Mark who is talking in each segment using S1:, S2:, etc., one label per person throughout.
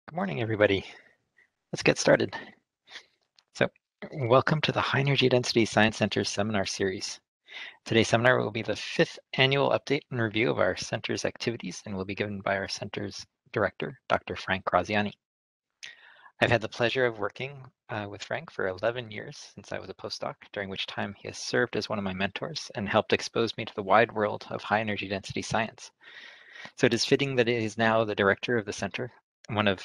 S1: Good morning, everybody. Let's get started. So, welcome to the High Energy Density Science Center Seminar Series. Today's seminar will be the 5th annual update and review of our center's activities and will be given by our center's director, Dr. Frank Graziani. I've had the pleasure of working with Frank for 11 years since I was a postdoc, during which time he has served as one of my mentors and helped expose me to the wide world of high energy density science. So it is fitting that he is now the director of the center, one of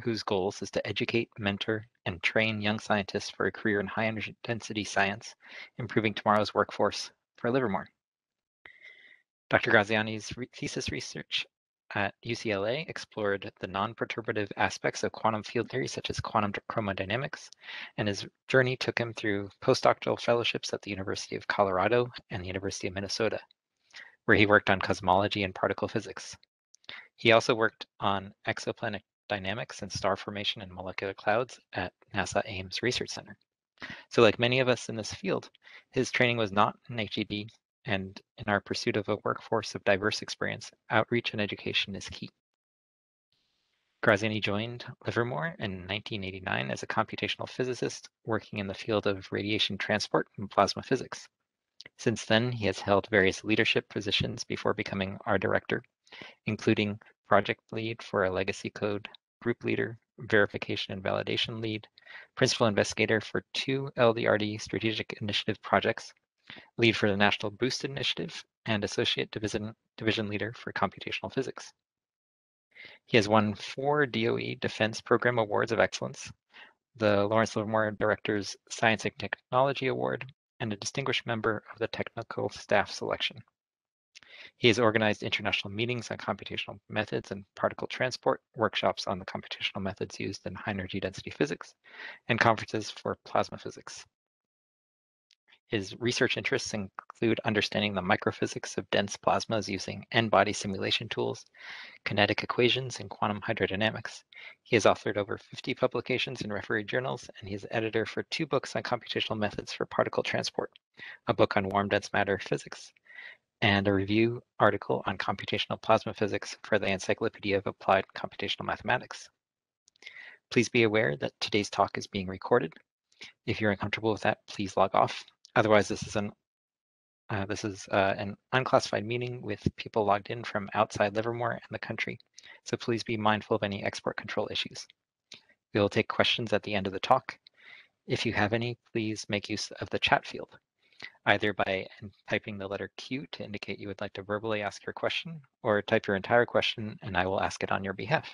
S1: whose goals is to educate, mentor, and train young scientists for a career in high energy density science, improving tomorrow's workforce for Livermore. Dr. Graziani's thesis research at UCLA explored the non-perturbative aspects of quantum field theory, such as quantum chromodynamics, and his journey took him through postdoctoral fellowships at the University of Colorado and the University of Minnesota, where he worked on cosmology and particle physics. He also worked on exoplanet dynamics and star formation in molecular clouds at NASA Ames Research Center. So like many of us in this field, his training was not in HED, and in our pursuit of a workforce of diverse experience, outreach and education is key. Graziani joined Livermore in 1989 as a computational physicist working in the field of radiation transport and plasma physics. Since then, he has held various leadership positions before becoming our director, including project lead for a legacy code, group leader, verification and validation lead, principal investigator for 2 LDRD strategic initiative projects, lead for the National Boost Initiative, and associate division leader for computational physics. He has won 4 DOE Defense Program Awards of Excellence, the Lawrence Livermore Director's Science and Technology Award, and a distinguished member of the Technical Staff Selection. He has organized international meetings on computational methods and particle transport, workshops on the computational methods used in high energy density physics, and conferences for plasma physics. His research interests include understanding the microphysics of dense plasmas using n-body simulation tools, kinetic equations, and quantum hydrodynamics. He has authored over 50 publications in refereed journals, and he is editor for 2 books on computational methods for particle transport, a book on warm dense matter physics, and a review article on computational plasma physics for the Encyclopedia of Applied Computational Mathematics. Please be aware that today's talk is being recorded. If you're uncomfortable with that, please log off. Otherwise, this is an unclassified meeting with people logged in from outside Livermore and the country, so please be mindful of any export control issues. We will take questions at the end of the talk. If you have any, please make use of the chat field, either by typing the letter Q to indicate you would like to verbally ask your question, or type your entire question and I will ask it on your behalf.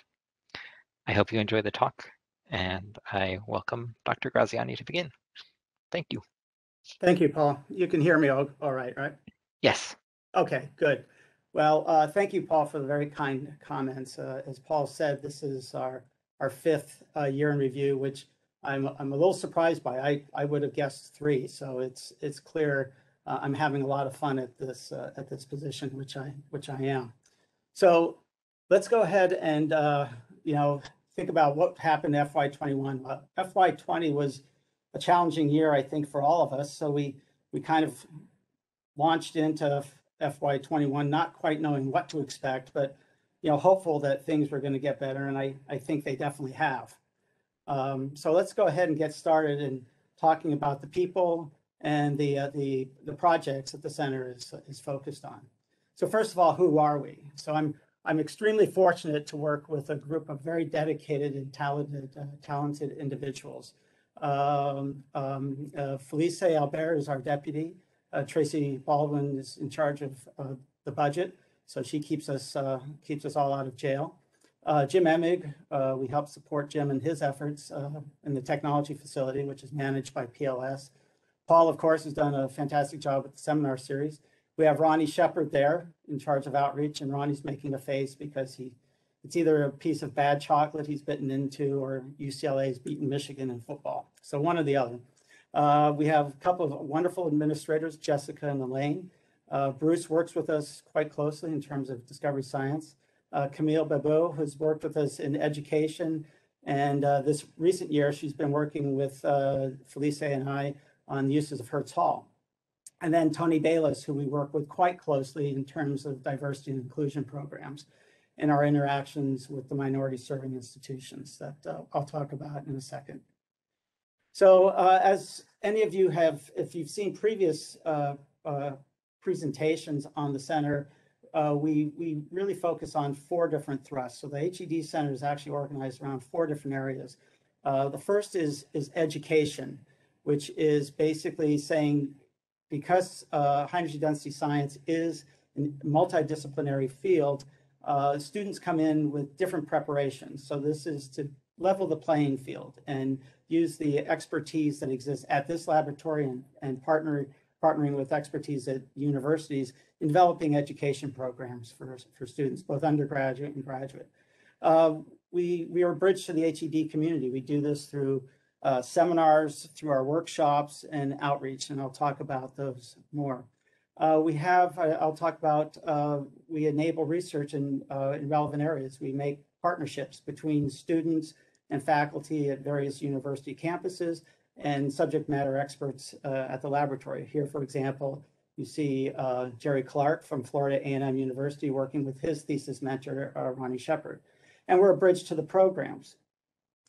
S1: I hope you enjoy the talk, and I welcome Dr. Graziani to begin. Thank you.
S2: Thank you, Paul. You can hear me all right, right?
S1: Yes.
S2: Okay, good. Well, thank you, Paul, for the very kind comments. As Paul said, this is our 5th year in review, which I'm a little surprised by. I would have guessed 3, so it's clear I'm having a lot of fun at this position, which I am. So let's go ahead and think about what happened in FY21. FY20 was a challenging year, I think, for all of us. So we kind of launched into FY21, not quite knowing what to expect, but hopeful that things were going to get better, and I think they definitely have. So let's go ahead and get started in talking about the people and the projects that the center is focused on. So first of all, who are we? So I'm extremely fortunate to work with a group of very dedicated and talented individuals. Felice Albert is our deputy. Tracy Baldwin is in charge of the budget, so she keeps us all out of jail. Jim Emig, we help support Jim in his efforts in the technology facility, which is managed by PLS. Paul, of course, has done a fantastic job with the seminar series. We have Ronnie Shepard there in charge of outreach, and Ronnie's making a face because it's either a piece of bad chocolate he's bitten into or UCLA's beaten Michigan in football. So one or the other. We have a couple of wonderful administrators, Jessica and Elaine. Bruce works with us quite closely in terms of discovery science. Camille Babeau has worked with us in education. And this recent year, she's been working with Felice and I on the uses of Hertz Hall. And then Tony Bayless, who we work with quite closely in terms of diversity and inclusion programs. and our interactions with the minority serving institutions that I'll talk about in a second. So as any of you have, if you've seen previous presentations on the center, we really focus on 4 different thrusts. So the HEDS Center is actually organized around 4 different areas. The first is education, which is basically saying, because high energy density science is a multidisciplinary field, students come in with different preparations. So this is to level the playing field and use the expertise that exists at this laboratory and partnering with expertise at universities in developing education programs for students, both undergraduate and graduate. We are a bridge to the HED community. We do this through seminars, through our workshops and outreach, and I'll talk about those more. I'll talk about, we enable research in relevant areas. We make partnerships between students and faculty at various university campuses and subject matter experts at the laboratory. Here, for example, you see Jerry Clark from Florida A&M University working with his thesis mentor, Ronnie Shepard. And we're a bridge to the programs,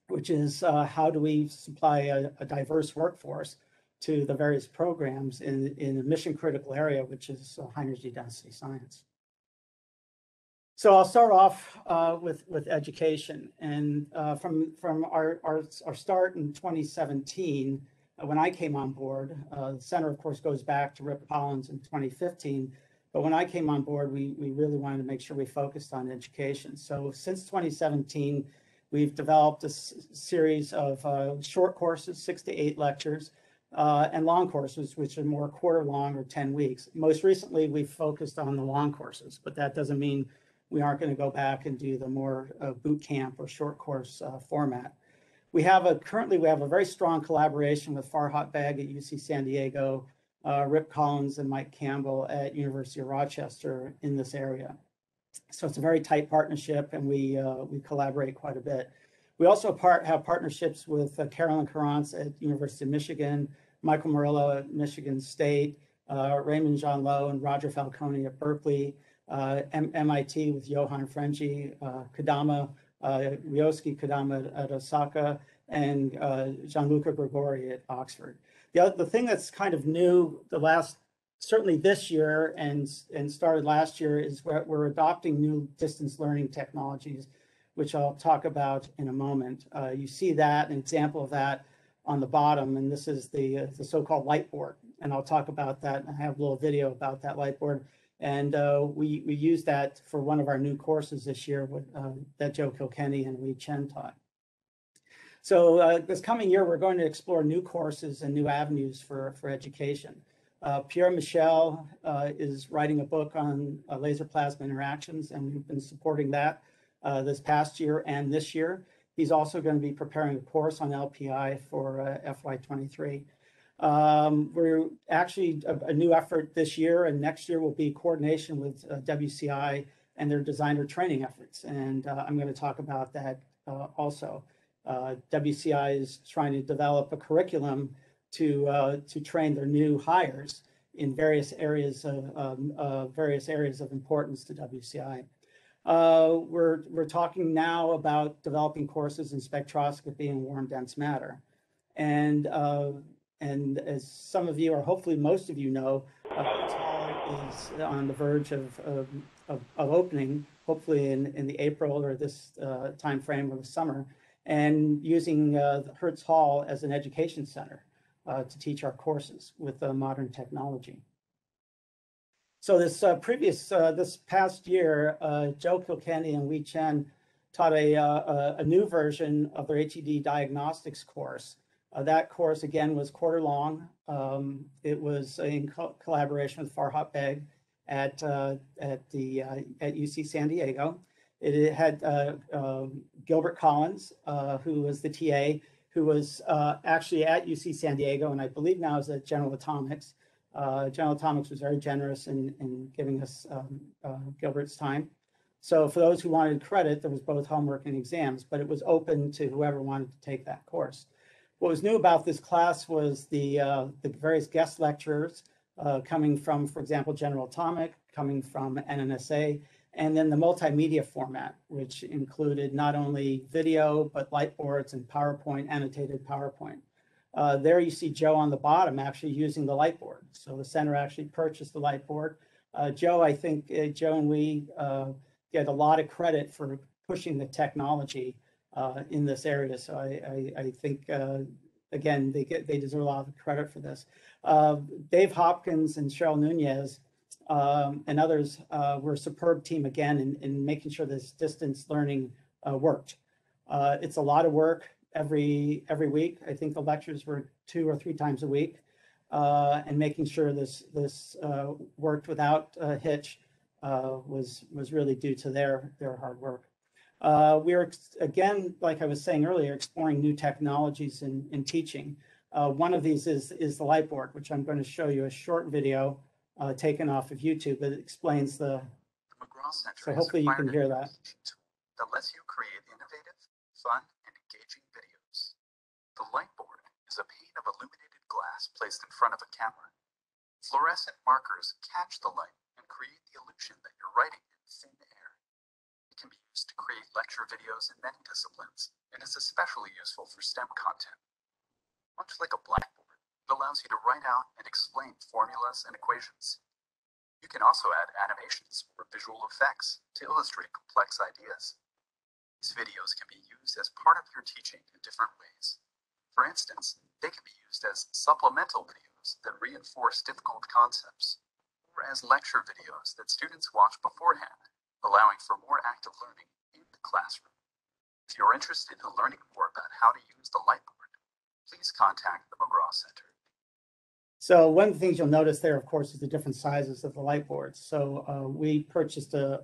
S2: which is how do we supply a diverse workforce to the various programs in a mission critical area, which is high energy density science. So I'll start off with education. And from our start in 2017, when I came on board, the center, of course, goes back to Rip Collins in 2015. But when I came on board, we really wanted to make sure we focused on education. So since 2017, we've developed a series of short courses, 6 to 8 lectures, and long courses, which are more quarter long or 10 weeks. Most recently, we've focused on the long courses, but that doesn't mean we aren't going to go back and do the more boot camp or short course format. Currently we have a very strong collaboration with Farhat Beg at UC San Diego, Rip Collins and Mike Campbell at University of Rochester in this area. So it's a very tight partnership, and we collaborate quite a bit. We also have partnerships with Carolyn Carrance at University of Michigan, Michael Murillo at Michigan State, Raymond Jean Lowe and Roger Falcone at Berkeley, MIT with Johan Frenji, Kodama, Ryosuke Kodama at Osaka, and Gianluca Gregori at Oxford. The thing that's kind of new certainly this year and started last year is we're adopting new distance learning technologies, which I'll talk about in a moment. You see that, an example of that on the bottom, and this is the so-called Lightboard, and I'll talk about that. I have a little video about that Lightboard, and we use that for one of our new courses this year that Joe Kilkenny and Lee Chen taught. So this coming year, we're going to explore new courses and new avenues for education. Pierre Michel is writing a book on laser plasma interactions, and we've been supporting that this past year and this year. He's also going to be preparing a course on LPI for FY23. We're actually a new effort this year, and next year will be coordination with WCI and their designer training efforts. And I'm going to talk about that also. WCI is trying to develop a curriculum to train their new hires in various areas of importance to WCI. We're talking now about developing courses in spectroscopy and warm dense matter, and as some of you, or hopefully most of you know, HEDS Hall is on the verge of opening, hopefully in the April or this time frame of the summer, and using HEDS Hall as an education center to teach our courses with modern technology. So this past year, Joe Kilkenny and Wei Chen taught a new version of their HED diagnostics course. That course, again, was quarter long. It was in collaboration with Farhat Beg at UC San Diego. It had Gilbert Collins, who was the TA, who was actually at UC San Diego, and I believe now is at General Atomics. General Atomics was very generous in giving us Gilbert's time. So for those who wanted credit, there was both homework and exams, but it was open to whoever wanted to take that course. What was new about this class was the various guest lecturers coming from, for example, General Atomic, coming from NNSA, and then the multimedia format, which included not only video, but lightboards and PowerPoint, annotated PowerPoint. There you see Joe on the bottom actually using the lightboard. So the center actually purchased the lightboard. Joe, I think Joe and we get a lot of credit for pushing the technology in this area. So I think, again, they deserve a lot of credit for this. Dave Hopkins and Cheryl Nunez and others were a superb team again in making sure this distance learning worked. It's a lot of work every week. I think the lectures were 2 or 3 times a week, and making sure this worked without a hitch was really due to their hard work. We are, again, like I was saying earlier, exploring new technologies in teaching. One of these is the lightboard, which I'm going to show you a short video taken off of YouTube that explains the
S3: McGraw Center
S2: so hopefully you can hear that.
S3: That lets you create innovative, fun, and engaging videos. The lightboard is a pane of illuminated glass placed in front of a camera. Fluorescent markers catch the light and create the illusion that you're writing in thin air. It can be used to create lecture videos in many disciplines, and is especially useful for STEM content. Much like a blackboard, it allows you to write out and explain formulas and equations. You can also add animations or visual effects to illustrate complex ideas. These videos can be used as part of your teaching in different ways. For instance, they can be used as supplemental videos that reinforce difficult concepts, or as lecture videos that students watch beforehand, allowing for more active learning in the classroom. If you're interested in learning more about how to use the lightboard, please contact the McGraw Center.
S2: So one of the things you'll notice there, of course, is the different sizes of the lightboards. So we purchased a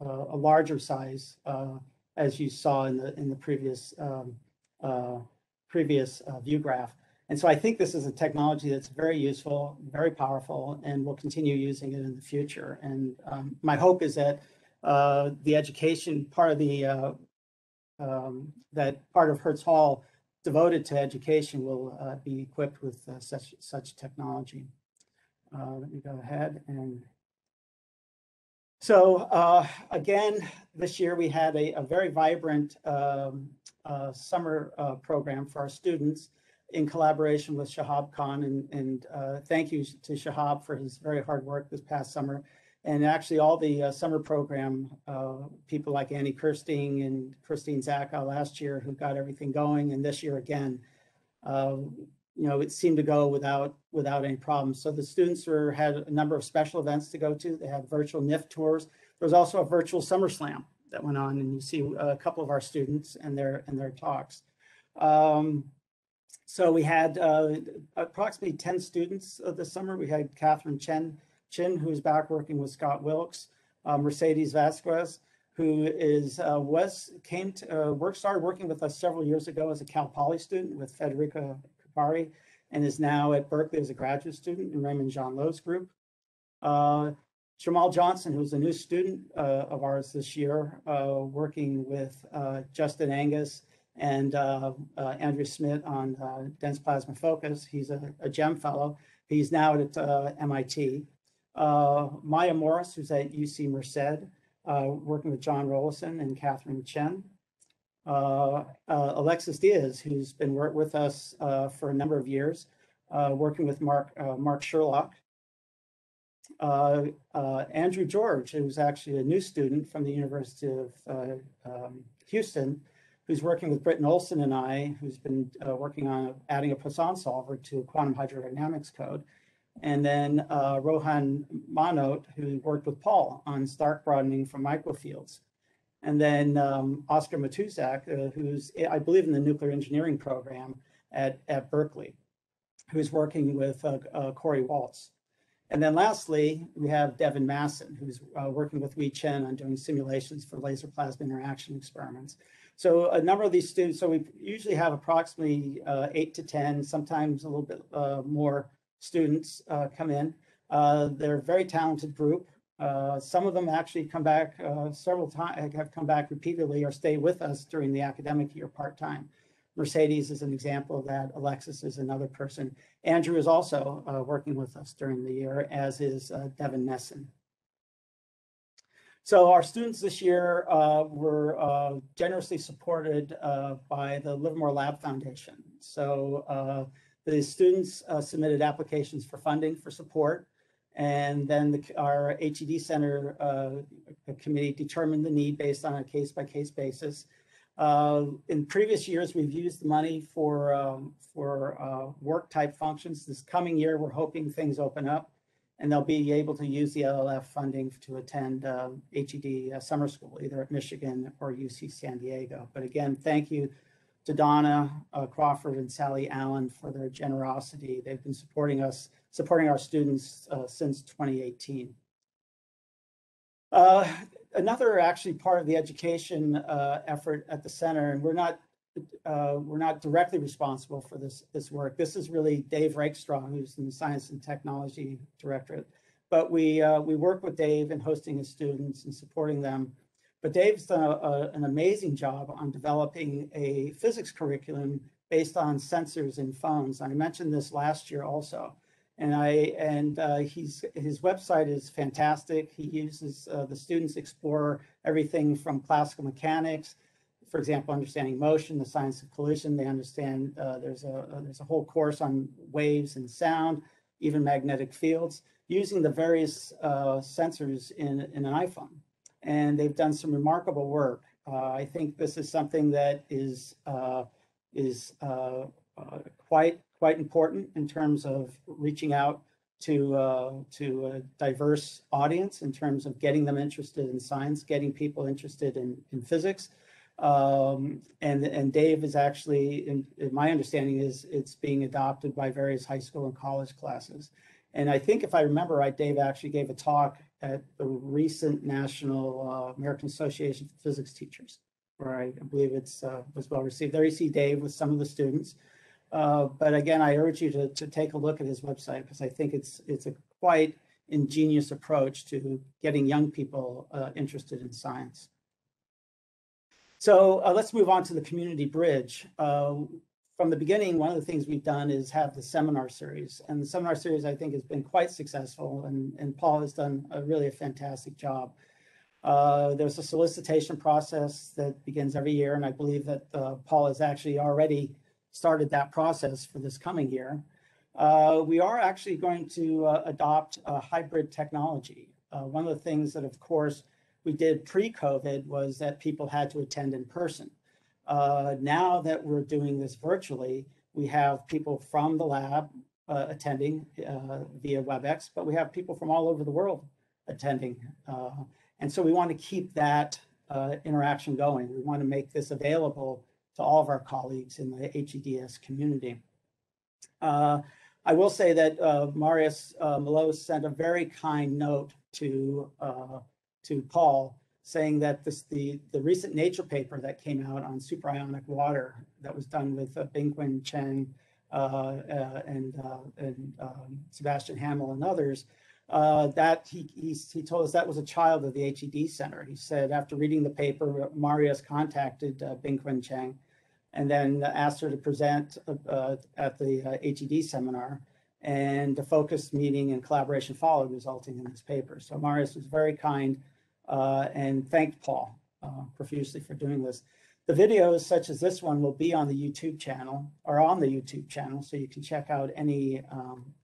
S2: larger size, as you saw in the previous view graph. And so I think this is a technology that's very useful, very powerful, and we'll continue using it in the future. And my hope is that the education part of that part of Hertz Hall devoted to education will be equipped with such technology. Let me go ahead and so again, this year we had a very vibrant summer program for our students in collaboration with Shahab Khan, and thank you to Shahab for his very hard work this past summer. And actually all the summer program, people like Annie Kirsting and Christine Zaka last year who got everything going, and this year again, it seemed to go without any problems. So the students had a number of special events to go to. They had virtual NIF tours. There was also a virtual Summer Slam that went on, and you see a couple of our students and their talks. So we had approximately 10 students this summer. We had Catherine Chin, who's back working with Scott Wilkes, Mercedes Vasquez, who started working with us several years ago as a Cal Poly student with Federica Capari, and is now at Berkeley as a graduate student in Raymond John Lowe's group. Jamal Johnson, who's a new student of ours this year, working with Justin Angus and Andrew Smith on dense plasma focus. He's a GEM fellow. He's now at MIT. Maya Morris, who's at UC Merced, working with John Rollison and Catherine Chen. Alexis Diaz, who's been with us for a number of years, working with Mark Sherlock. Andrew George, who's actually a new student from the University of Houston, who's working with Britton Olson and I, who's been working on adding a Poisson solver to quantum hydrodynamics code. And then Rohan Manot, who worked with Paul on Stark broadening from microfields. And then Oscar Matuzak, who's, I believe, in the nuclear engineering program at Berkeley, who's working with Corey Waltz. And then lastly, we have Devin Masson, who's working with Wei Chen on doing simulations for laser plasma interaction experiments. So a number of these students, so we usually have approximately 8 to 10, sometimes a little bit more students come in. They're a very talented group. Some of them actually come back several times, have come back repeatedly or stay with us during the academic year part-time. Mercedes is an example of that. Alexis is another person. Andrew is also working with us during the year, as is Devin Messon. So our students this year were generously supported by the Livermore Lab Foundation. So the students submitted applications for funding for support, and then our HED Center committee determined the need based on a case-by-case basis. In previous years, we've used the money for work-type functions. This coming year, we're hoping things open up, and they'll be able to use the LLF funding to attend HED summer school, either at Michigan or UC San Diego. But again, thank you to Donna Crawford and Sally Allen for their generosity. They've been supporting our students since 2018. Another actually part of the education effort at the center, and we're not directly responsible for this work. This is really Dave Rakestraw, who's in the Science and Technology Directorate. But we work with Dave in hosting his students and supporting them. But Dave's done an amazing job on developing a physics curriculum based on sensors in phones. I mentioned this last year also. And his website is fantastic. He uses the students explore everything from classical mechanics, for example, understanding motion, the science of collision. They understand there's a whole course on waves and sound, even magnetic fields, using the various sensors in an iPhone. And they've done some remarkable work. I think this is something that is quite important in terms of reaching out to a diverse audience in terms of getting them interested in science, getting people interested in physics. And Dave is actually, in my understanding, it's being adopted by various high school and college classes. And I think if I remember right, Dave actually gave a talk at the recent National American Association for Physics Teachers, where I believe it's was well received. There you see Dave with some of the students. But again, I urge you to take a look at his website, because I think it's a quite ingenious approach to getting young people interested in science. So let's move on to the community bridge. From the beginning, one of the things we've done is have the seminar series, and the seminar series I think has been quite successful, and Paul has done really a fantastic job. There's a solicitation process that begins every year, and I believe that Paul has actually already started that process for this coming year. We are actually going to adopt a hybrid technology. One of the things that, of course, we did pre-COVID was that people had to attend in person. Now that we're doing this virtually, we have people from the lab attending via WebEx, but we have people from all over the world attending. And so we want to keep that interaction going. We want to make this available to all of our colleagues in the HEDS community. I will say that Marius Melos sent a very kind note to Paul, saying that the recent Nature paper that came out on superionic water that was done with Bingwen Cheng and Sebastian Hamill and others, that he told us that was a child of the HED Center. He said after reading the paper, Marius contacted Bingwen Cheng and then asked her to present at the HED seminar, and a focused meeting and collaboration followed, resulting in this paper. So Marius was very kind and thanked Paul profusely for doing this. The videos such as this one will be on the YouTube channel, so you can check out any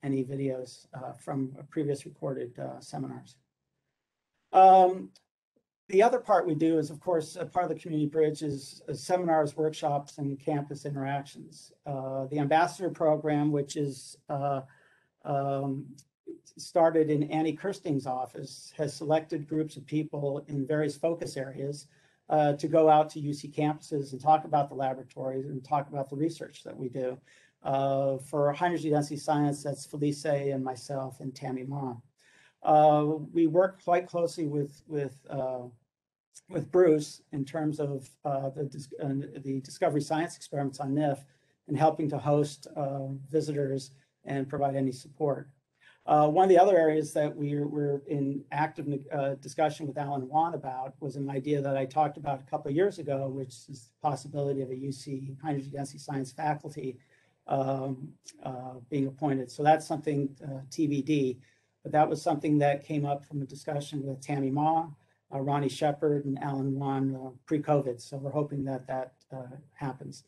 S2: videos from previous recorded seminars. The other part we do is, of course, a part of the community bridge is seminars, workshops, and campus interactions. The ambassador program, which is started in Annie Kirsting's office, has selected groups of people in various focus areas to go out to UC campuses and talk about the laboratories and talk about the research that we do. For high energy density science, that's Felice and myself and Tammy Ma. We work quite closely with Bruce in terms of the Discovery Science experiments on NIF and helping to host visitors and provide any support. One of the other areas that we're in active discussion with Alan Wan about was an idea that I talked about a couple of years ago, which is the possibility of a UC high energy density science faculty being appointed. So that's something TBD, but that was something that came up from a discussion with Tammy Ma, Ronnie Shepard and Alan Wan pre-COVID. So we're hoping that that happens.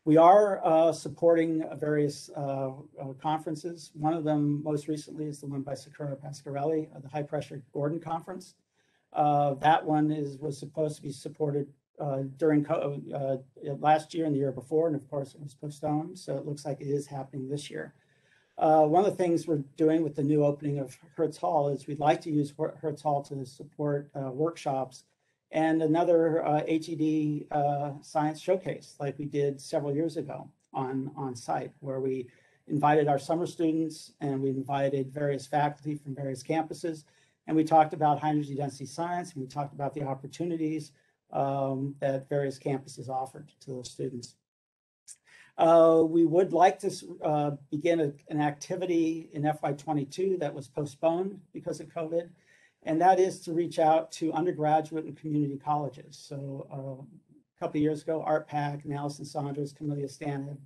S2: We are supporting various conferences. One of them most recently is the one by Sakura Pasquarelli, the High Pressure Gordon Conference. That one was supposed to be supported during last year and the year before, and of course it was postponed. So it looks like it is happening this year. One of the things we're doing with the new opening of HEDS Hall is we'd like to use HEDS Hall to support workshops and another HED science showcase like we did several years ago on site, where we invited our summer students and we invited various faculty from various campuses, and we talked about high energy density science, and we talked about the opportunities that various campuses offered to those students. We would like to begin an activity in FY22 that was postponed because of COVID, and that is to reach out to undergraduate and community colleges. So a couple of years ago, Art Pack and Allison Saunders, Camellia Stanton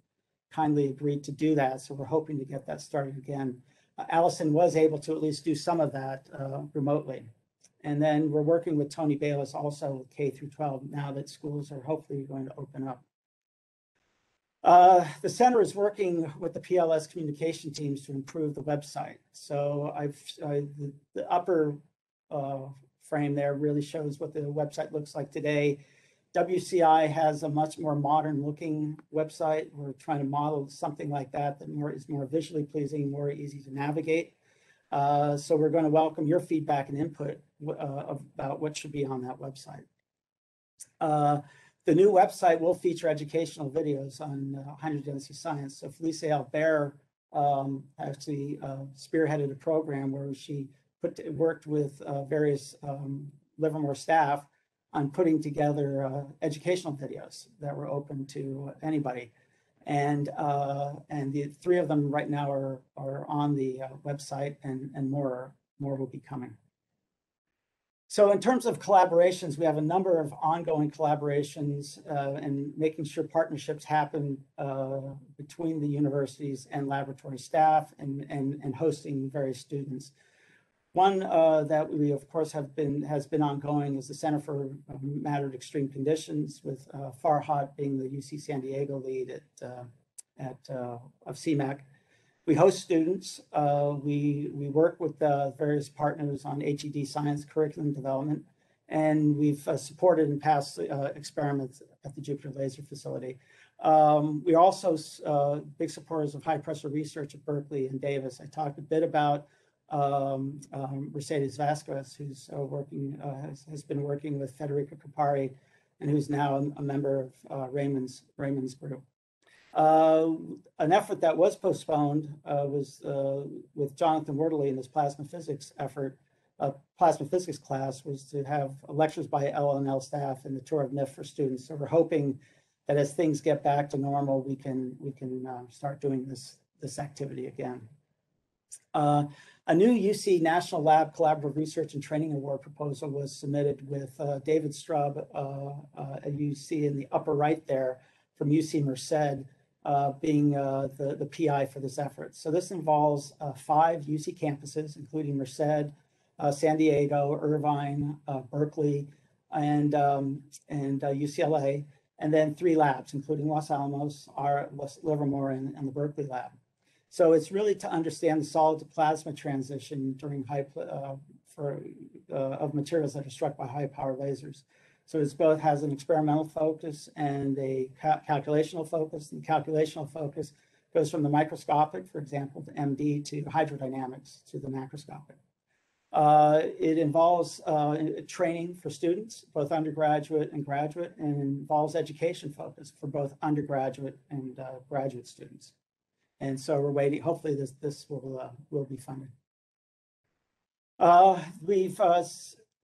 S2: kindly agreed to do that. So we're hoping to get that started again. Allison was able to at least do some of that remotely. And then we're working with Tony Bayless also with K through 12 now that schools are hopefully going to open up. The center is working with the PLS communication teams to improve the website. So the upper frame there really shows what the website looks like today. WCI has a much more modern looking website. We're trying to model something like that is more visually pleasing, more easy to navigate. So we're going to welcome your feedback and input about what should be on that website. The new website will feature educational videos on high energy density science. So Felicia Albert actually spearheaded a program where she worked with various Livermore staff on putting together educational videos that were open to anybody. And the 3 of them right now are on the website, and more will be coming. So in terms of collaborations, we have a number of ongoing collaborations and making sure partnerships happen between the universities and laboratory staff and hosting various students. One that we of course has been ongoing is the Center for Mattered Extreme Conditions, with Farhat being the UC San Diego lead of CMAC. We host students. We work with various partners on HED science curriculum development, and we've supported in past experiments at the Jupiter Laser Facility. We're also big supporters of high pressure research at Berkeley and Davis. I talked a bit about Mercedes Vasquez, who's has been working with Federico Capari, and who's now a member of Raymond's group. An effort that was postponed was with Jonathan Wertley in his plasma physics effort. Plasma physics class was to have lectures by LLNL staff and the tour of NIF for students. So we're hoping that as things get back to normal, we can start doing this activity again. A new UC National Lab Collaborative Research and Training Award proposal was submitted with David Strub at UC in the upper right there from UC Merced being the PI for this effort. So this involves 5 UC campuses, including Merced, San Diego, Irvine, Berkeley, and UCLA, and then 3 labs, including Los Alamos, Livermore, and the Berkeley lab. So it's really to understand the solid to plasma transition during of materials that are struck by high power lasers. So it both has an experimental focus and a calculational focus. And the calculational focus goes from the microscopic, for example, to MD, to hydrodynamics, to the macroscopic. It involves training for students, both undergraduate and graduate, and involves education focus for both undergraduate and graduate students. And so we're waiting. Hopefully, this will be funded.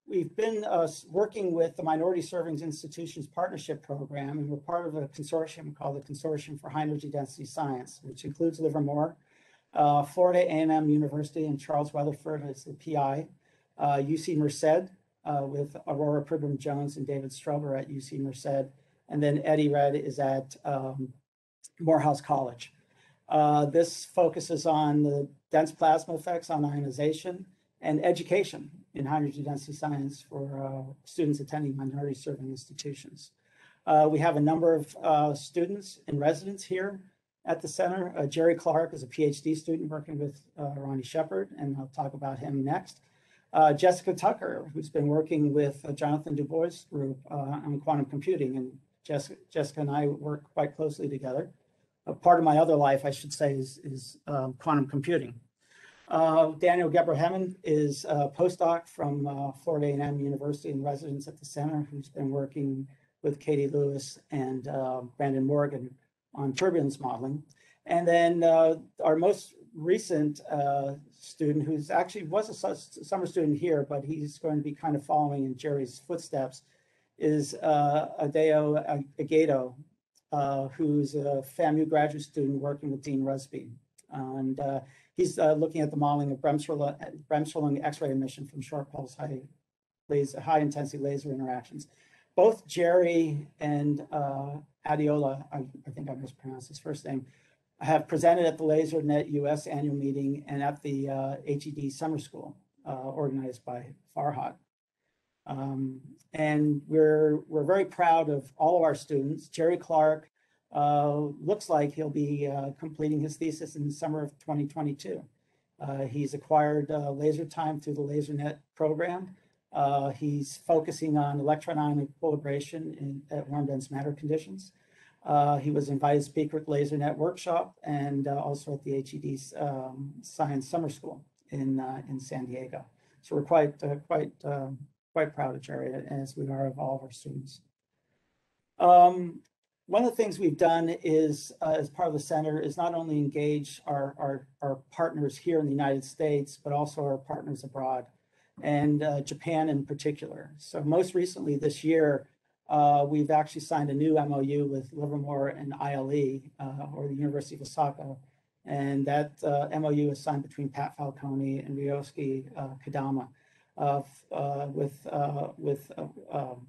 S2: We've been working with the Minority Serving Institutions Partnership Program, and we're part of a consortium called the Consortium for High Energy Density Science, which includes Livermore, Florida A&M University, and Charles Weatherford as the PI, UC Merced with Aurora Pribram Jones and David Strubber at UC Merced, and then Eddie Red is at Morehouse College. This focuses on the dense plasma effects on ionization and education in high energy density science for students attending minority serving institutions. We have a number of students in residence here at the center. Jerry Clark is a PhD student working with Ronnie Shepard, and I'll talk about him next. Jessica Tucker, who's been working with Jonathan Du Bois' group on quantum computing, and Jessica and I work quite closely together. Part of my other life, I should say, is quantum computing. Daniel Gebrahemon is a postdoc from Florida A&M University in residence at the center, who's been working with Katie Lewis and Brandon Morgan on turbulence modeling. And then our most recent student, who's actually was a summer student here, but he's going to be kind of following in Jerry's footsteps, is Adeo Agato, who's a FAMU graduate student working with Dean Rusby. And he's looking at the modeling of Bremsstrahlung X-ray emission from short pulse high intensity laser interactions. Both Jerry and Adiola, I think I mispronounced his first name, have presented at the LaserNet US annual meeting and at the HED Summer School organized by Farhad. And we're very proud of all of our students. Jerry Clark looks like he'll be completing his thesis in the summer of 2022. He's acquired laser time through the LaserNet program. He's focusing on electron ion equilibration at warm dense matter conditions. He was invited speaker at the LaserNet workshop and also at the HED Science Summer School in San Diego. So we're quite proud of Jerry, as we are of all of our students. One of the things we've done is, as part of the center, is not only engage our partners here in the United States, but also our partners abroad, and Japan in particular. So most recently this year, we've actually signed a new MOU with Livermore and ILE, or the University of Osaka, and that MOU is signed between Pat Falcone and Ryosuke Kadama, with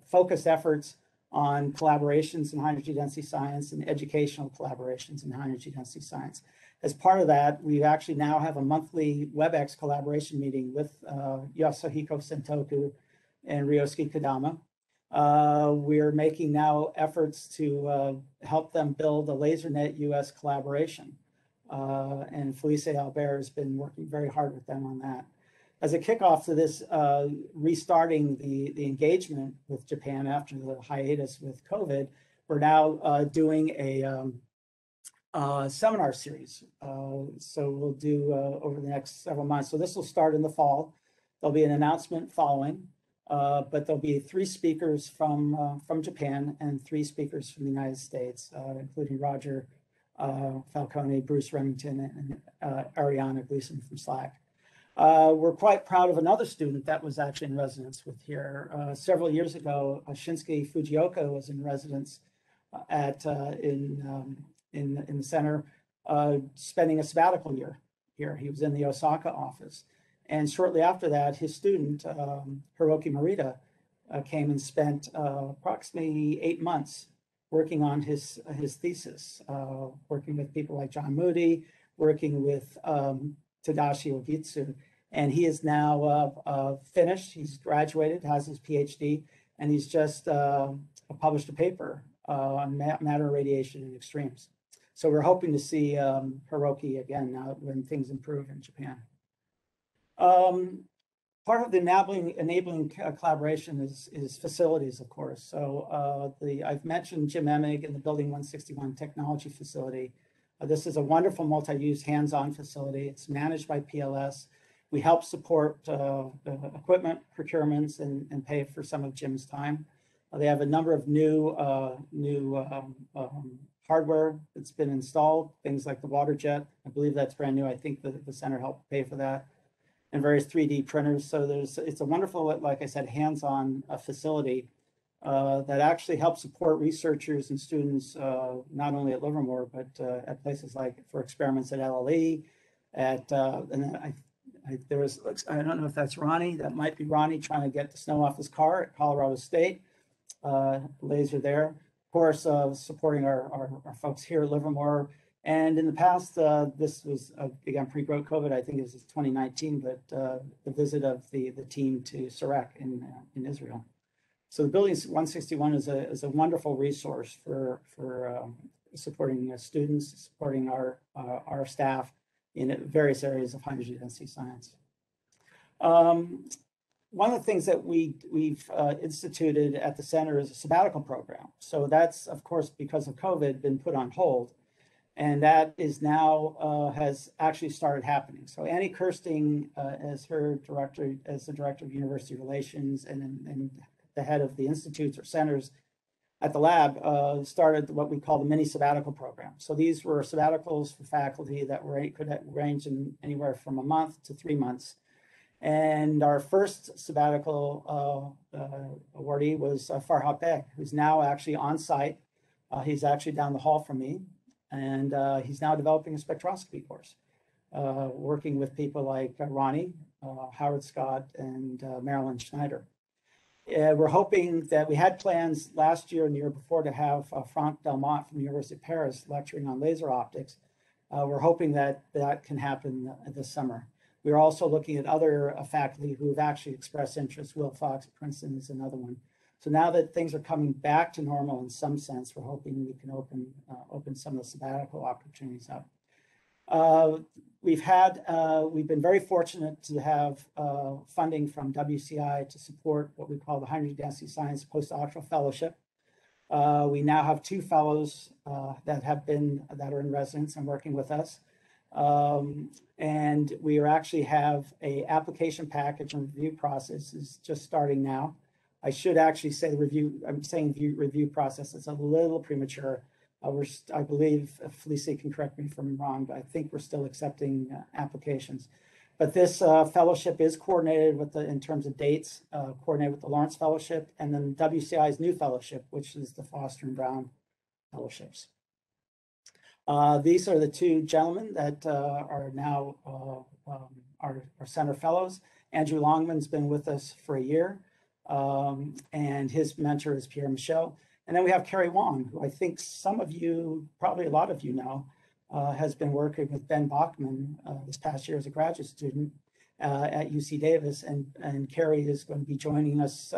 S2: focused efforts on collaborations in high energy density science and educational collaborations in high energy density science. As part of that, we actually now have a monthly WebEx collaboration meeting with Yasuhiko Sentoku and Ryosuke Kadama. We're making now efforts to help them build a LaserNet US collaboration. And Felice Albert has been working very hard with them on that. As a kickoff to this, restarting the engagement with Japan after the hiatus with COVID, we're now doing a seminar series. So we'll do over the next several months. So this will start in the fall. There'll be an announcement following, but there'll be 3 speakers from Japan and 3 speakers from the United States, including Roger Falcone, Bruce Remington, and Ariana Gleason from SLAC. We're quite proud of another student that was actually in residence with here. Several years ago, Shinsuke Fujioka was in residence in the center, spending a sabbatical year here. He was in the Osaka office. And shortly after that, his student, Hiroki Morita, came and spent approximately 8 months working on his thesis, working with people like John Moody, working with Tadashi Ogitsu, and he is now finished. He's graduated, has his PhD, and he's just published a paper on matter radiation in extremes. So we're hoping to see Hiroki again now when things improve in Japan. Part of the enabling collaboration is facilities, of course. So I've mentioned Jim Emig and the Building 161 Technology Facility. This is a wonderful multi-use hands-on facility. It's managed by PLS. We help support equipment procurements and pay for some of Jim's time. They have a number of new hardware that's been installed, things like the water jet. I believe that's brand new. I think the center helped pay for that, and various 3D printers. So it's a wonderful, like I said, hands-on facility that actually helps support researchers and students, not only at Livermore, but at places like for experiments at LLE, and then there was, I don't know if that's Ronnie, that might be Ronnie trying to get the snow off his car at Colorado State, laser there. Of course, supporting our folks here at Livermore. And in the past, this was, again, pre-COVID, I think it was 2019, but the visit of the team to Sarek in Israel. So the Building 161 is a wonderful resource for supporting students, supporting our staff in various areas of high energy density science. One of the things that we've instituted at the center is a sabbatical program. So that's, of course, because of COVID, been put on hold. And that is now has actually started happening. So Annie Kirsting, as the director of university relations and the head of the institutes or centers at the lab, started what we call the mini sabbatical program. So these were sabbaticals for faculty that could range in anywhere from a month to 3 months. And our first sabbatical awardee was Farhat Beg, who's now actually on site. He's actually down the hall from me. And he's now developing a spectroscopy course, working with people like Ronnie, Howard Scott, and Marilyn Schneider. We're hoping that we had plans last year and the year before to have Franck Delmotte from the University of Paris lecturing on laser optics. We're hoping that that can happen this summer. We're also looking at other faculty who have actually expressed interest. Will Fox at Princeton is another one. So now that things are coming back to normal in some sense, we're hoping we can open some of the sabbatical opportunities up. We've been very fortunate to have funding from WCI to support what we call the High Energy Density Science Postdoctoral Fellowship. We now have 2 fellows that are in residence and working with us. And we actually have a application package and review process is just starting now. I should actually say review process. It's a little premature. I believe Felicia can correct me if I'm wrong, but I think we're still accepting applications. But this fellowship is coordinated in terms of dates, coordinated with the Lawrence Fellowship, and then WCI's new fellowship, which is the Foster and Brown Fellowships. These are the 2 gentlemen that are now our center fellows. Andrew Longman's been with us for a year. And his mentor is Pierre Michel. And then we have Carrie Wong, who I think some of you, probably a lot of you know, has been working with Ben Bachman this past year as a graduate student at UC Davis. And Carrie is going to be joining us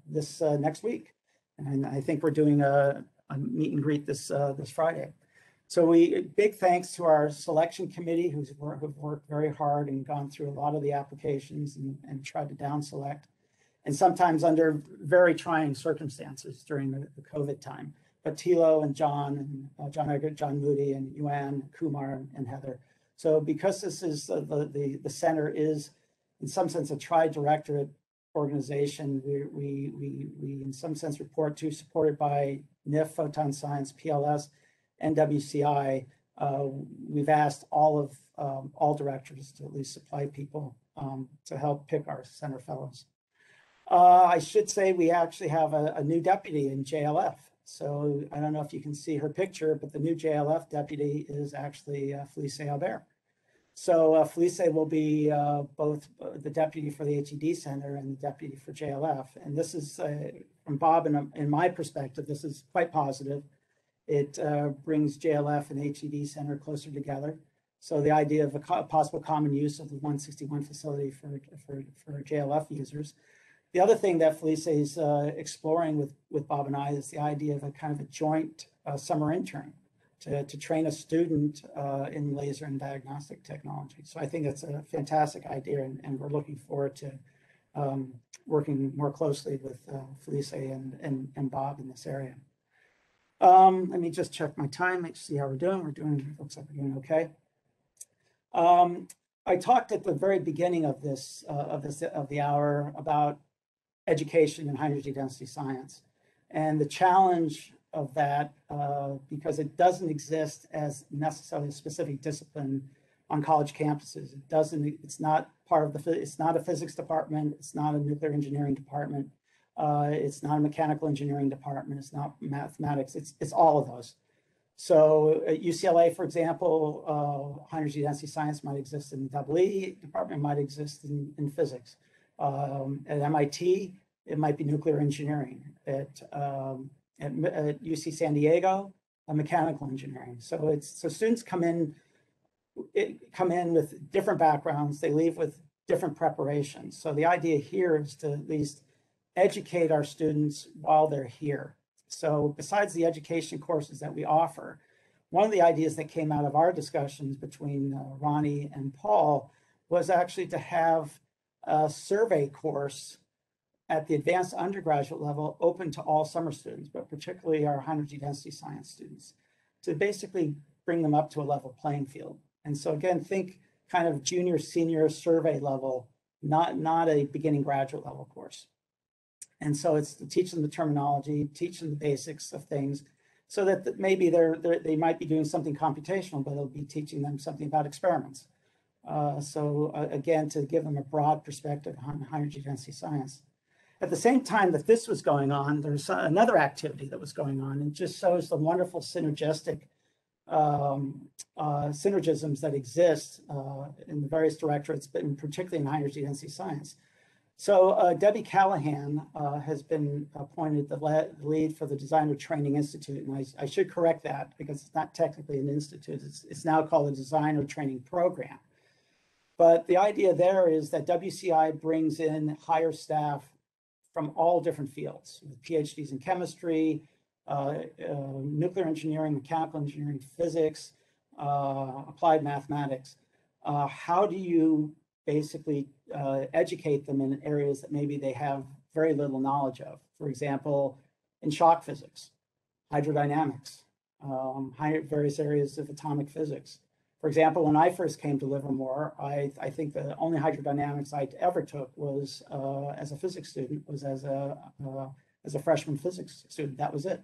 S2: this next week. And I think we're doing a meet and greet this Friday. So big thanks to our selection committee who've worked very hard and gone through a lot of the applications and tried to down select. And sometimes under very trying circumstances during the COVID time. But Thilo and John and John Eggert, John Moody and Yuan, Kumar and Heather. So because this is the center is in some sense a tri-directorate organization, we in some sense supported by NIF, Photon Science, PLS, and WCI. We've asked all directors to at least supply people to help pick our center fellows. I should say we actually have a new deputy in JLF. So I don't know if you can see her picture, but the new JLF deputy is actually Felicia Albert. So Felicia will be both the deputy for the HED Center and the deputy for JLF. And this is, from Bob and in my perspective, this is quite positive. It brings JLF and HED Center closer together. So the idea of a possible common use of the 161 facility for JLF users. The other thing that Felicia is exploring with Bob and I is the idea of a kind of a joint summer intern to train a student in laser and diagnostic technology. So I think it's a fantastic idea, and we're looking forward to working more closely with Felicia and Bob in this area. Let me just check my time, see how we're doing. Looks like we're doing okay. I talked at the very beginning of the hour about education in high energy density science, and the challenge of that because it doesn't exist as necessarily a specific discipline on college campuses. It's not part of it's not a physics department. It's not a nuclear engineering department. It's not a mechanical engineering department. It's not mathematics. It's all of those. So at UCLA, for example, high energy density science might exist in the EE department, might exist in physics. At MIT, it might be nuclear engineering. At UC San Diego, mechanical engineering. So students come in with different backgrounds. They leave with different preparations. So the idea here is to at least educate our students while they're here. So besides the education courses that we offer, one of the ideas that came out of our discussions between Ronnie and Paul was actually to have a survey course at the advanced undergraduate level open to all summer students, but particularly our high energy density science students, to basically bring them up to a level playing field. And so again, think kind of junior, senior survey level, not a beginning graduate level course. And so it's to teach them the terminology, teach them the basics of things, so that maybe they might be doing something computational, but it'll be teaching them something about experiments. Again, to give them a broad perspective on high energy density science. At the same time that this was going on, there's another activity that was going on, and just shows the wonderful synergistic synergisms that exist in the various directorates, but particularly in high energy density science. So Debbie Callahan has been appointed the lead for the Designer Training Institute, and I should correct that because it's not technically an institute. It's now called a Designer Training Program. But the idea there is that WCI brings in higher staff from all different fields, with PhDs in chemistry, nuclear engineering, mechanical engineering, physics, applied mathematics. How do you basically educate them in areas that maybe they have very little knowledge of? For example, in shock physics, hydrodynamics, various areas of atomic physics. For example, when I first came to Livermore, I think the only hydrodynamics I ever took was as a physics student, was as a freshman physics student. That was it.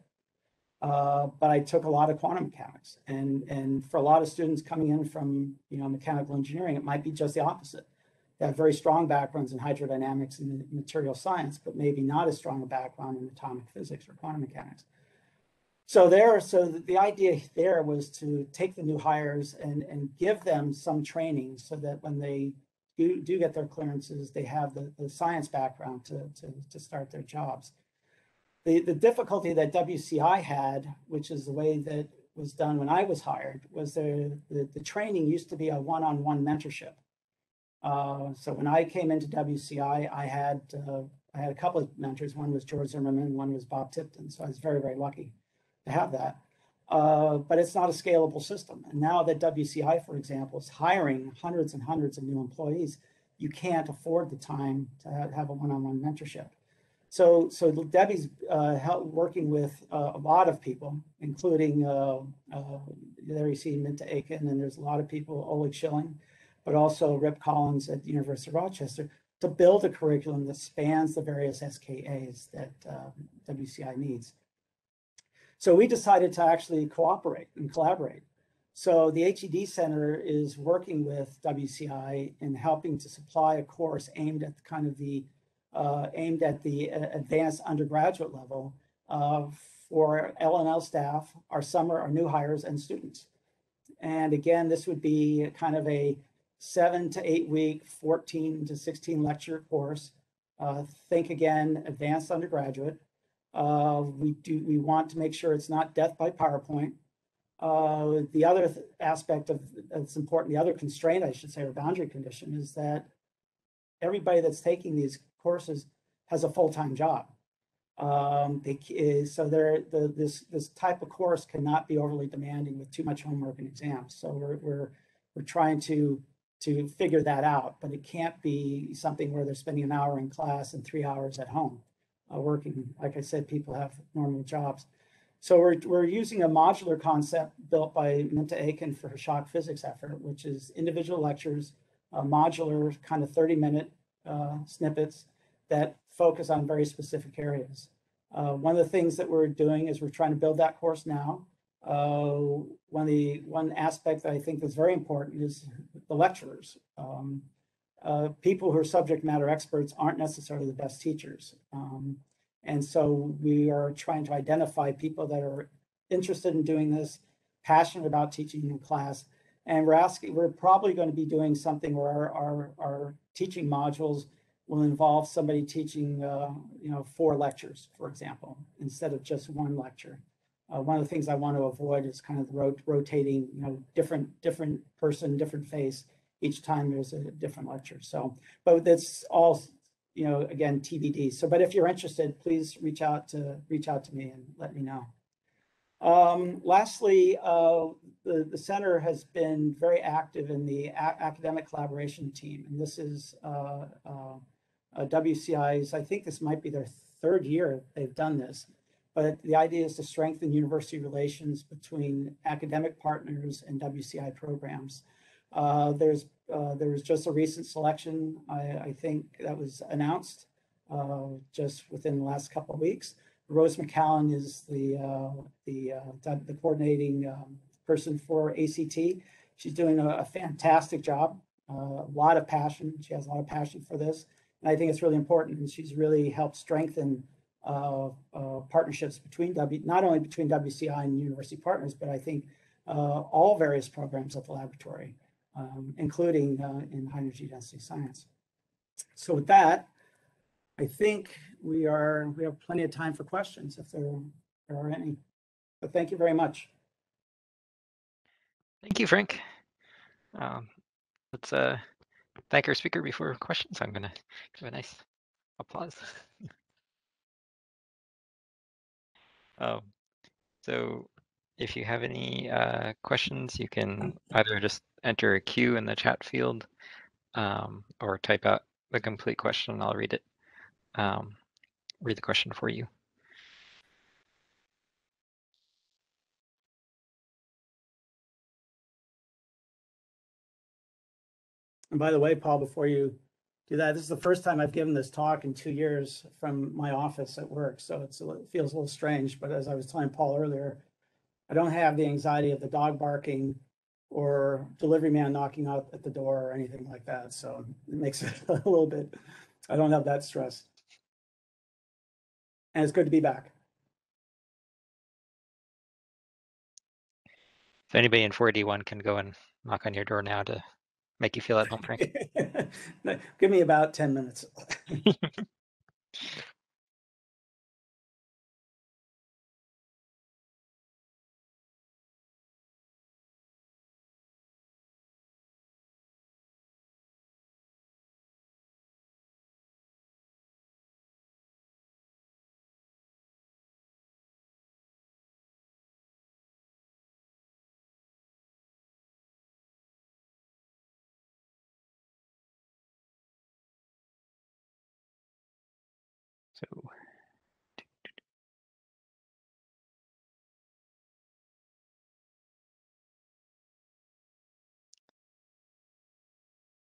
S2: But I took a lot of quantum mechanics, and for a lot of students coming in from mechanical engineering, it might be just the opposite. They have very strong backgrounds in hydrodynamics and material science, but maybe not as strong a background in atomic physics or quantum mechanics. So the idea there was to take the new hires and give them some training so that when they do get their clearances, they have the science background to start their jobs. The difficulty that WCI had, which is the way that was done when I was hired, was the training used to be a one-on-one mentorship. So when I came into WCI, I had a couple of mentors. One was George Zimmerman, one was Bob Tipton. So I was very, very lucky to have that. But it's not a scalable system. And now that WCI, for example, is hiring hundreds and hundreds of new employees, you can't afford the time to have a one-on-one mentorship. So Debbie's working with a lot of people, including there you see Minta Aiken, and there's a lot of people, Oleg Schilling, but also Rip Collins at the University of Rochester, to build a curriculum that spans the various SKAs that WCI needs. So we decided to actually cooperate and collaborate. So the HEDS Center is working with WCI in helping to supply a course aimed at kind of the advanced undergraduate level for LLNL staff, our new hires, and students. And again, this would be kind of a 7 to 8 week, 14 to 16 lecture course. Think again, advanced undergraduate. We want to make sure it's not death by PowerPoint. The other aspect that's important, the other constraint, I should say, or boundary condition, is that everybody that's taking these courses has a full-time job. This type of course cannot be overly demanding with too much homework and exams. So we're trying to figure that out, but it can't be something where they're spending an hour in class and 3 hours at home working. Like I said, people have normal jobs. So we're using a modular concept built by Minta Aiken for her shock physics effort, which is individual lectures, modular kind of 30-minute snippets that focus on very specific areas. One of the things that we're doing is we're trying to build that course now. One aspect that I think is very important is the lecturers. People who are subject matter experts aren't necessarily the best teachers. And so we are trying to identify people that are interested in doing this, passionate about teaching in class. And we're probably going to be doing something where our teaching modules will involve somebody teaching 4 lectures, for example, instead of just 1 lecture. one of the things I want to avoid is kind of the rotating, different person, different face each time there's a different lecture. So, but that's all, again, TBD. So, but if you're interested, please reach out to me and let me know. Lastly, the center has been very active in the academic collaboration team, and this is WCI's, I think this might be their third year they've done this, but the idea is to strengthen university relations between academic partners and WCI programs. There was just a recent selection, I think that was announced just within the last couple of weeks. Rose McCallum is the coordinating person for ACT. She's doing a fantastic job, a lot of passion. She has a lot of passion for this. And I think it's really important. And she's really helped strengthen partnerships between not only between WCI and university partners, but I think all various programs at the laboratory, including in high energy density science. So with that, I think we have plenty of time for questions if there are any. But thank you very much.
S1: Thank you, Frank. Let's thank our speaker before questions. I'm gonna give a nice applause. So if you have any questions, you can either just enter a Q in the chat field or type out the complete question and I'll read it. Read the question for you.
S2: And by the way, Paul, before you do that, this is the first time I've given this talk in 2 years from my office at work. So it feels a little strange, but as I was telling Paul earlier, I don't have the anxiety of the dog barking or delivery man knocking out at the door or anything like that. So it makes it a little bit, I don't have that stress. And it's good to be back.
S1: If anybody in 4D1 can go and knock on your door now to make you feel at home, Frank.
S2: Give me about 10 minutes.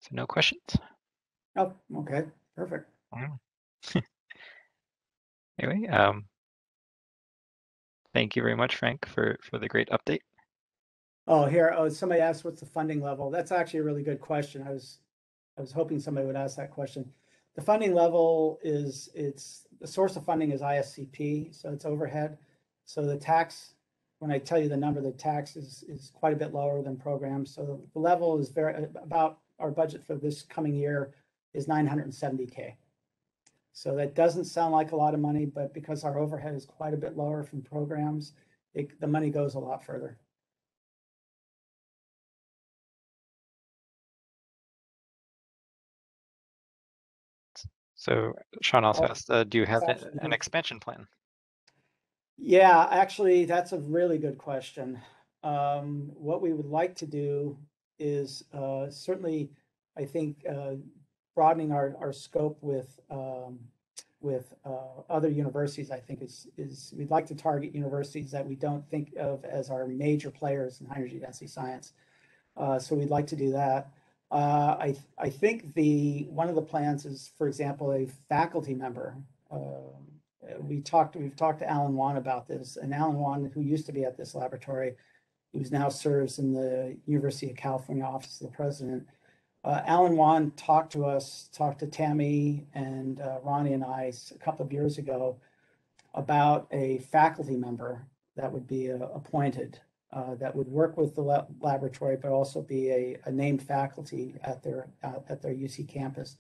S1: So no questions?
S2: Oh, okay, perfect.
S1: Anyway, thank you very much, Frank, for the great update.
S2: Oh, here, somebody asked what's the funding level. That's actually a really good question. I was hoping somebody would ask that question. The funding level is, the source of funding is ISCP, so it's overhead. So the tax, when I tell you the number, the tax is quite a bit lower than programs. So the level is about our budget for this coming year is 970K. So that doesn't sound like a lot of money, but because our overhead is quite a bit lower from programs, the money goes a lot further.
S1: So Sean also asked, do you have an expansion plan?
S2: Yeah, actually, that's a really good question. What we would like to do is certainly, I think, broadening our scope with other universities. I think is we'd like to target universities that we don't think of as our major players in high energy density science. So we'd like to do that. I think one of the plans is, for example, a faculty member. We've talked to Alan Wan about this, and Alan Wan, who used to be at this laboratory, who now serves in the University of California Office of the President. Alan Wan talked to Tammy and Ronnie and I a couple of years ago about a faculty member that would be appointed that would work with the laboratory, but also be a named faculty at their UC campus.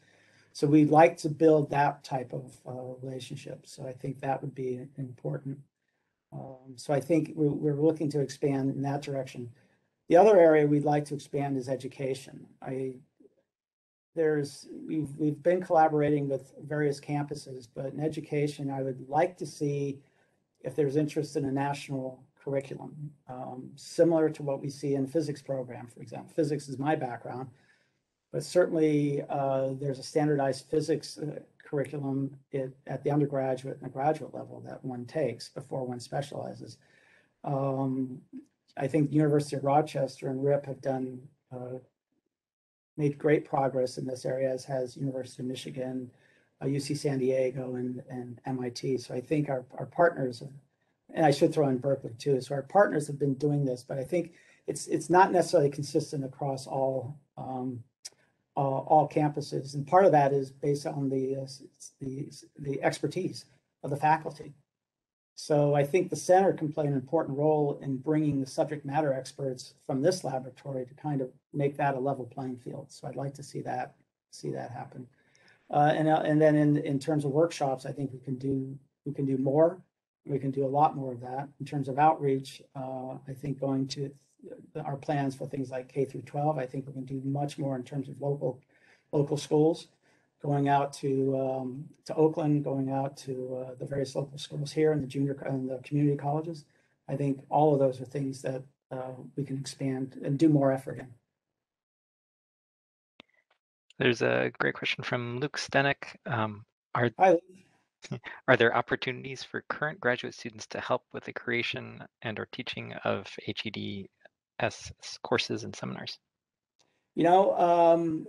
S2: So we'd like to build that type of relationship. So I think that would be important. So I think we're looking to expand in that direction. The other area we'd like to expand is education. We've been collaborating with various campuses, but in education, I would like to see if there's interest in a national curriculum, similar to what we see in physics program, for example. Physics is my background, but certainly there's a standardized physics curriculum at the undergraduate and the graduate level that one takes before one specializes. I think the University of Rochester and RIP have made great progress in this area, as has University of Michigan, UC San Diego, and MIT. So I think our partners, and I should throw in Berkeley too, so our partners have been doing this, but I think it's not necessarily consistent across all campuses, and part of that is based on the expertise of the faculty. So I think the center can play an important role in bringing the subject matter experts from this laboratory to kind of make that a level playing field. So I'd like to see that happen. And then in terms of workshops, I think we can do more. We can do a lot more of that in terms of outreach. I think going to our plans for things like K through 12, I think we can do much more in terms of local schools, going out to Oakland, going out to the various local schools here in the junior and the community colleges. I think all of those are things that we can expand and do more effort in.
S1: There's a great question from Luke Stenek.
S2: Hi.
S1: Are there opportunities for current graduate students to help with the creation and or teaching of HEDS courses and seminars?
S2: You know,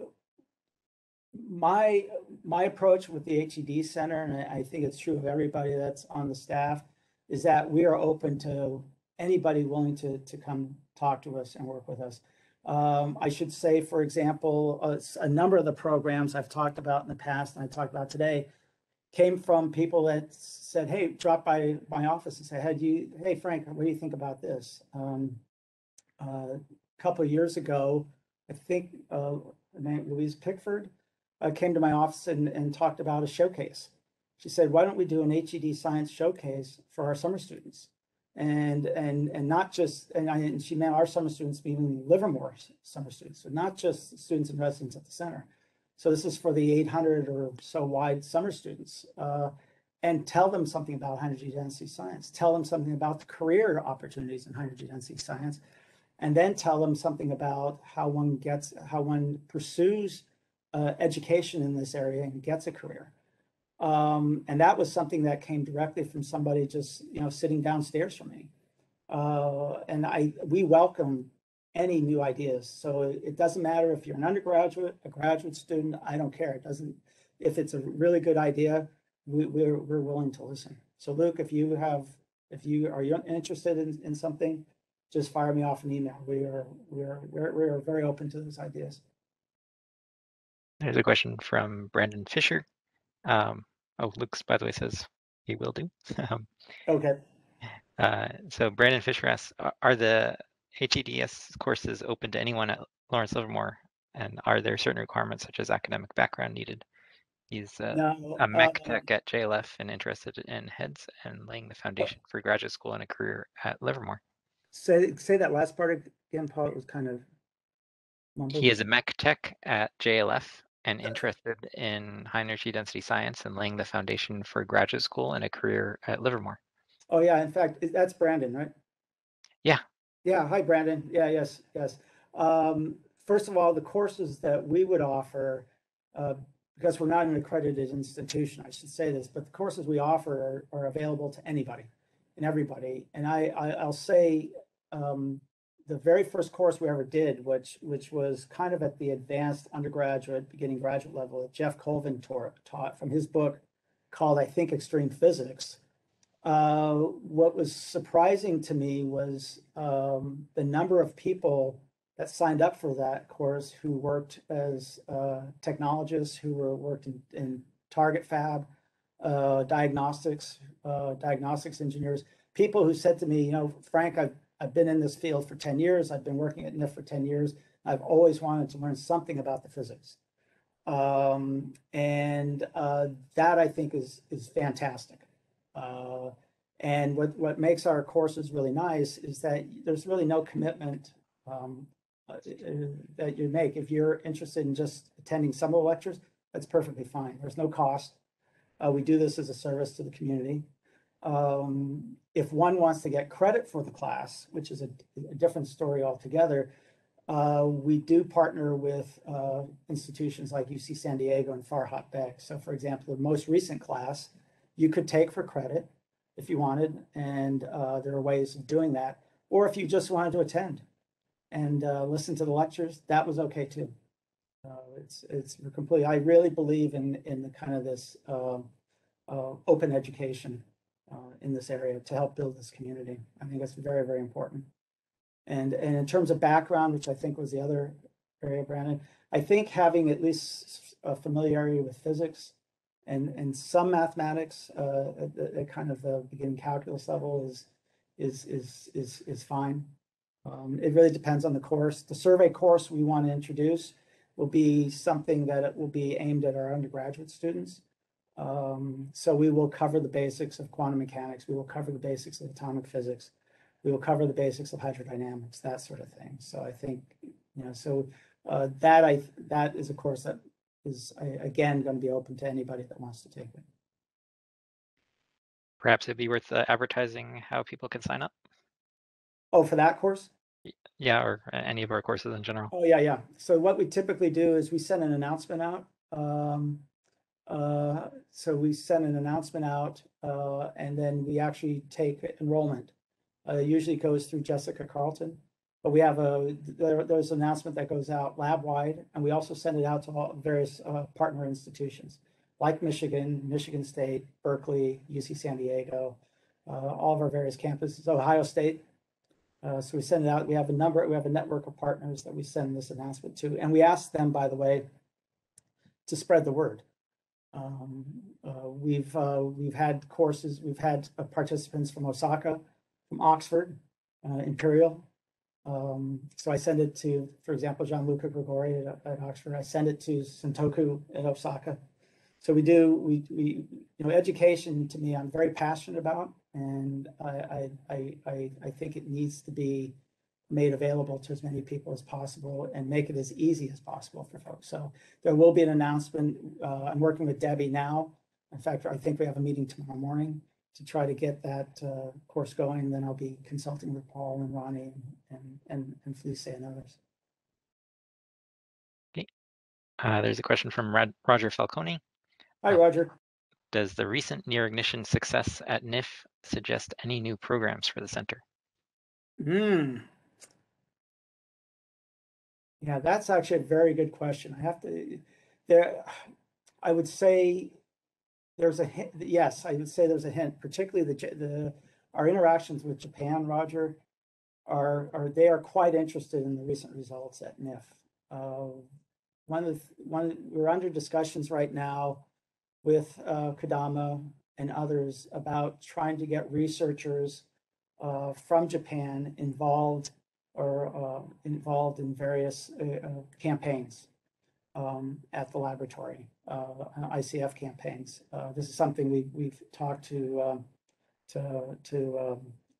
S2: my approach with the HEDS Center, and I think it's true of everybody that's on the staff, is that we are open to anybody willing to come talk to us and work with us. I should say, for example, a number of the programs I've talked about in the past and I talked about today came from people that said, hey, drop by my office and say, hey, Frank, what do you think about this? A couple of years ago, I think Louise Pickford came to my office and talked about a showcase. She said, why don't we do an HED science showcase for our summer students? And not just, and she meant our summer students being Livermore summer students, so not just students and residents at the center. So this is for the 800 or so wide summer students, and tell them something about high energy density science, tell them something about the career opportunities in high energy density science, and then tell them something about how one pursues education in this area and gets a career. And that was something that came directly from somebody just, sitting downstairs from me. And we welcome any new ideas. So it doesn't matter if you're an undergraduate, a graduate student, I don't care. It doesn't, if it's a really good idea, we're willing to listen. So Luke, if you are interested in something, just fire me off an email. We're very open to those ideas.
S1: There's a question from Brandon Fisher. Luke's, by the way, says he will do.
S2: Okay.
S1: So Brandon Fisher asks, are the HEDS courses open to anyone at Lawrence Livermore? And are there certain requirements such as academic background needed? He's a mech tech at JLF and interested in HEDS and laying the foundation for graduate school and a career at Livermore.
S2: Say that last part again, Paul. It was kind of mumbled.
S1: He is a mech tech at JLF and interested in high energy density science and laying the foundation for graduate school and a career at Livermore.
S2: Oh yeah, in fact, that's Brandon, right?
S1: Yeah.
S2: Yeah, hi Brandon. Yeah, yes. First of all, the courses that we would offer, because we're not an accredited institution, I should say this, but the courses we offer are available to anybody and everybody. And I'll say the very first course we ever did, which was kind of at the advanced undergraduate, beginning graduate level, that Jeff Colvin taught from his book called, I think, Extreme Physics. What was surprising to me was the number of people that signed up for that course who worked as technologists, who worked in target fab, diagnostics engineers, people who said to me, Frank, I've been in this field for 10 years. I've been working at NIF for 10 years. I've always wanted to learn something about the physics. And that I think is fantastic. And what makes our courses really nice is that there's really no commitment that you make. If you're interested in just attending some of the lectures, that's perfectly fine. There's no cost. We do this as a service to the community. If one wants to get credit for the class, which is a different story altogether, we do partner with institutions like UC San Diego and Farhat Beck. So for example, the most recent class, you could take for credit if you wanted, and there are ways of doing that. Or if you just wanted to attend and listen to the lectures, that was okay too. It's completely, I really believe in the kind of this open education in this area to help build this community. I think that's very, very important. And in terms of background, which I think was the other area, Brandon, I think having at least a familiarity with physics and some mathematics at kind of the beginning calculus level is fine. It really depends on the course. The survey course we want to introduce will be something that it will be aimed at our undergraduate students. So we will cover the basics of quantum mechanics. We will cover the basics of atomic physics. We will cover the basics of hydrodynamics, that sort of thing. So I think, that is a course that is, again, going to be open to anybody that wants to take it.
S1: Perhaps it'd be worth advertising how people can sign up.
S2: Oh, for that course?
S1: Yeah, or any of our courses in general.
S2: Oh, yeah. So what we typically do is we send an announcement out. So we send an announcement out, and then we actually take enrollment. Usually goes through Jessica Carlton, but we have there's an announcement that goes out lab-wide, and we also send it out to all various partner institutions like Michigan State, Berkeley, UC San Diego, all of our various campuses, Ohio State. So we send it out. We have a network of partners that we send this announcement to, and we ask them, by the way, to spread the word. We've had courses, we've had participants from Osaka, from Oxford, Imperial. So I send it to, for example, Gianluca Gregori at Oxford. I send it to Sentoku at Osaka. So we education to me, I'm very passionate about, and I think it needs to be made available to as many people as possible and make it as easy as possible for folks. So there will be an announcement. I'm working with Debbie now. In fact, I think we have a meeting tomorrow morning to try to get that course going. Then I'll be consulting with Paul and Ronnie and Felice and others.
S1: Okay. There's a question from Roger Falcone.
S2: Hi, Roger.
S1: Does the recent near ignition success at NIF suggest any new programs for the center?
S2: Yeah, that's actually a very good question. I would say there's a hint. Yes, I would say there's a hint, particularly our interactions with Japan, Roger, they are quite interested in the recent results at NIF. We're under discussions right now with Kodama and others about trying to get researchers from Japan involved in various campaigns at the laboratory, ICF campaigns. This is something we've talked to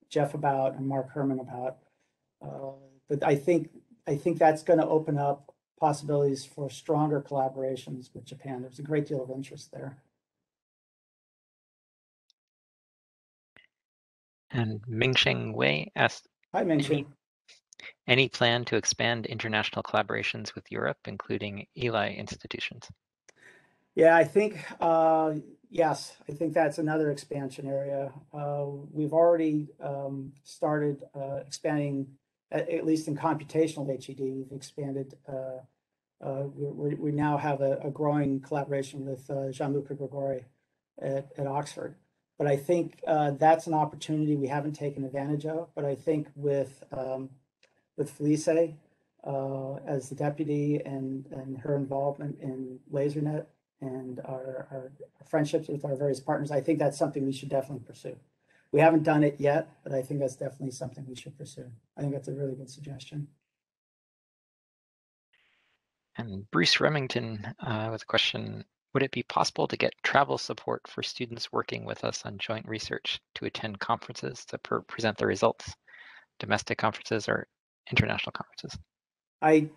S2: Jeff about and Mark Herman about. But I think that's going to open up possibilities for stronger collaborations with Japan. There's a great deal of interest there.
S1: And Mingsheng Wei asked,
S2: Hi, Mingsheng.
S1: Any plan to expand international collaborations with Europe, including Eli institutions?
S2: Yeah, I think, yes, I think that's another expansion area. We've already started expanding, at least in computational HED, we've expanded. We now have a growing collaboration with Gianluca Gregori at Oxford. But I think that's an opportunity we haven't taken advantage of. But I think with Felice as the deputy and her involvement in LaserNet and our friendships with our various partners, I think that's something we should definitely pursue. We haven't done it yet, but I think that's definitely something we should pursue. I think that's a really good suggestion.
S1: And Bruce Remington with a question, Would it be possible to get travel support for students working with us on joint research to attend conferences to present the results, domestic conferences or international conferences?
S2: I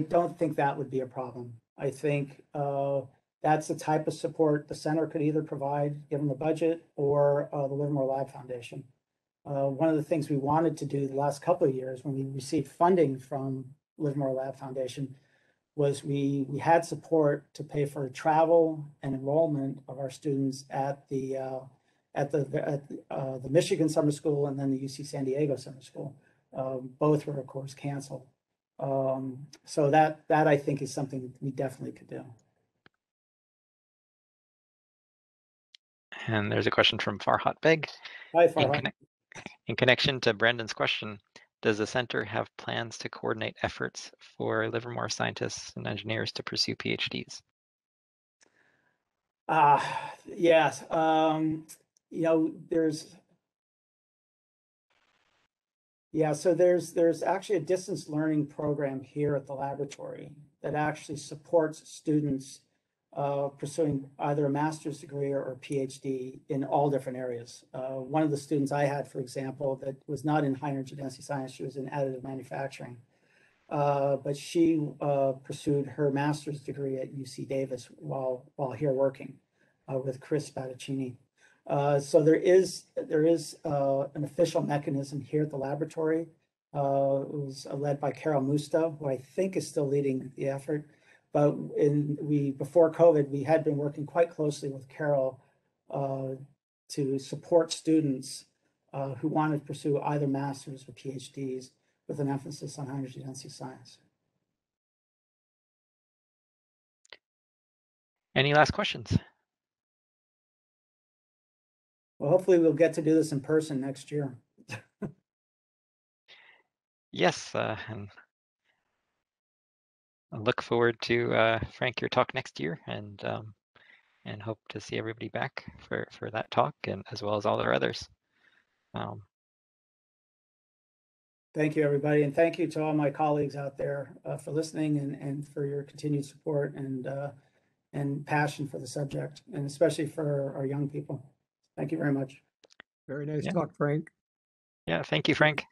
S2: don't think that would be a problem. I think that's the type of support the center could either provide, given the budget, or the Livermore Lab Foundation. One of the things we wanted to do the last couple of years when we received funding from Livermore Lab Foundation was we had support to pay for travel and enrollment of our students at the Michigan Summer School and then the UC San Diego Summer School. Both were, of course, canceled. So that I think is something we definitely could do.
S1: And there's a question from Farhat Beg.
S2: Hi, Farhat.
S1: In connection to Brendan's question, does the center have plans to coordinate efforts for Livermore scientists and engineers to pursue PhDs?
S2: Yes. You know, there's actually a distance learning program here at the laboratory that actually supports students pursuing either a master's degree or a PhD in all different areas. One of the students I had, for example, that was not in high energy density science, she was in additive manufacturing. But she pursued her master's degree at UC Davis while here working with Chris Spadaccini. So there is an official mechanism here at the laboratory. It was led by Carol Musto, who I think is still leading the effort. But before COVID, we had been working quite closely with Carol to support students who wanted to pursue either masters or PhDs with an emphasis on high energy density science.
S1: Any last questions?
S2: Well, hopefully we'll get to do this in person next year.
S1: Yes, and I look forward to Frank, your talk next year, and hope to see everybody back for that talk, and as well as all our others.
S2: Thank you, everybody, and thank you to all my colleagues out there for listening and for your continued support and passion for the subject, and especially for our young people. Thank you very much.
S4: Very nice talk, Frank.
S1: Yeah, thank you, Frank.